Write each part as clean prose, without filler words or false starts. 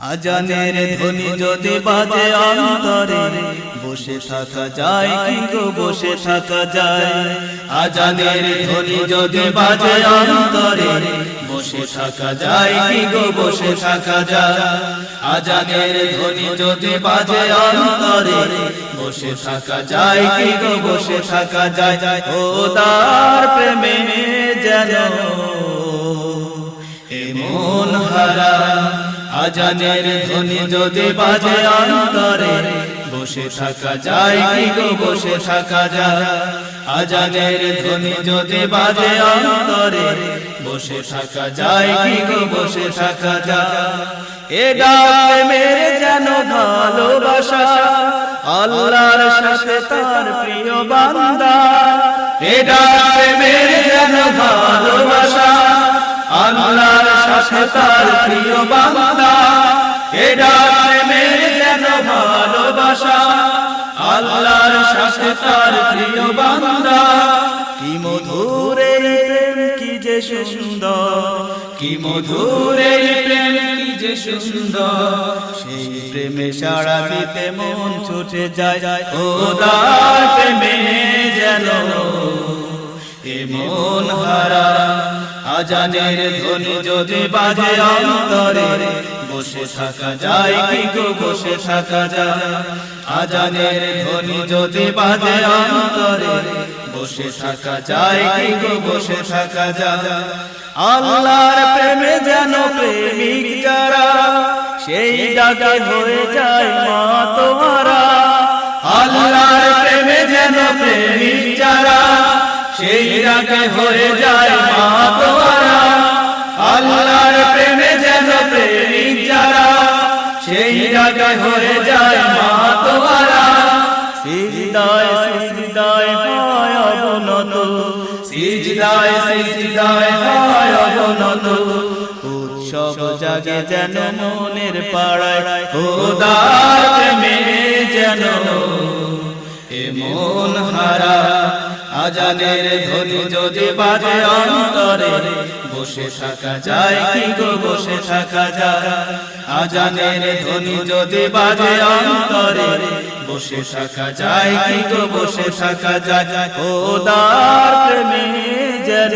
আজানের ধ্বনি যদি বাজে অন্তরে বসে থাকা যায় কি গো বসে থাকা যায় আজানের ধ্বনি যদি বাজে অন্তরে বসে থাকা যায় কি গো বসে থাকা যায় আজানের ধ্বনি যদি বাজে অন্তরে বসে থাকা যায় কি গো বসে থাকা যায় খোদার প্রেমে যেন মন হারা আজানের ধ্বনি যদি বাজে অন্তরে বসে থাকা যায় কি গো বসে থাকা যায় আজানের ধ্বনি যদি বাজে অন্তরে বসে থাকা যায় কি গো বসে থাকা যায় এ ডাক মেরে যেন ভালোবাসা আল্লাহর সাথে তার প্রিয় বান্দা এ ডাক মেরে যেন ভালোবাসা আল্লাহর সাথে তার প্রিয় বান্দা এ ডাক মেরে যেন ভালোবাসা আল্লাহর সাথে তার প্রিয় বান্দা কি মধুর এই প্রেম কি যে সুন্দর কি মধুর এই প্রেম কি যে সুন্দর সেই প্রেমে সাড়া দিতে মন ছুটে যায় খোদার প্রেমে যেন এ মন হারা আজানের ধ্বনি যদি বাজে অন্তরে বসে থাকা যায় কি গো বসে থাকা যায় আজানের ধ্বনি যদি বাজে অন্তরে বসে থাকা যায় কি গো বসে থাকা যায় আল্লাহর প্রেমে যেন প্রেমিক যারা সেই ডাকে হয়ে যায় মাতোয়ারা আল্লাহর প্রেমে যেন প্রেমিক যারা সেই ডাকে হয়ে যায় মাতোয়ারা আল্লাহর প্রেমে যেন প্রেমিক যারা সেই ডাকে হয়ে যায় মাতোয়ারা সিজদায় সিজদায় হয় অবনত সিজদায় সিজদায় হয় অবনত উৎসব জাগে যেন মনের পাড়ায় খোদার প্রেমে যেন এ মন হারা আজানের ধ্বনি যদি বাজে অন্তরে বসে থাকা যায় কি গো বসে থাকা যায় আজানের ধ্বনি যদি বাজে অন্তরে বসে থাকা যায় কি গো বসে থাকা যায় খোদার প্রেমে যেন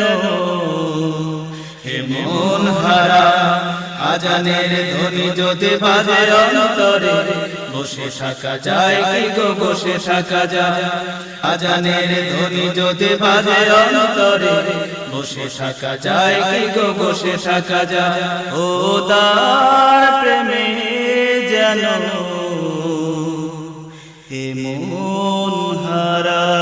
হে মন হারা আজানের ধ্বনি যদি বাজে অন্তরে বসে থাকা যায় কি গো বসে থাকা যায় আজানের ধ্বনি যদি বাজে অন্তরে বসে থাকা যায় কি গো বসে থাকা যায় খোদার প্রেমে যেন এ মন হারা।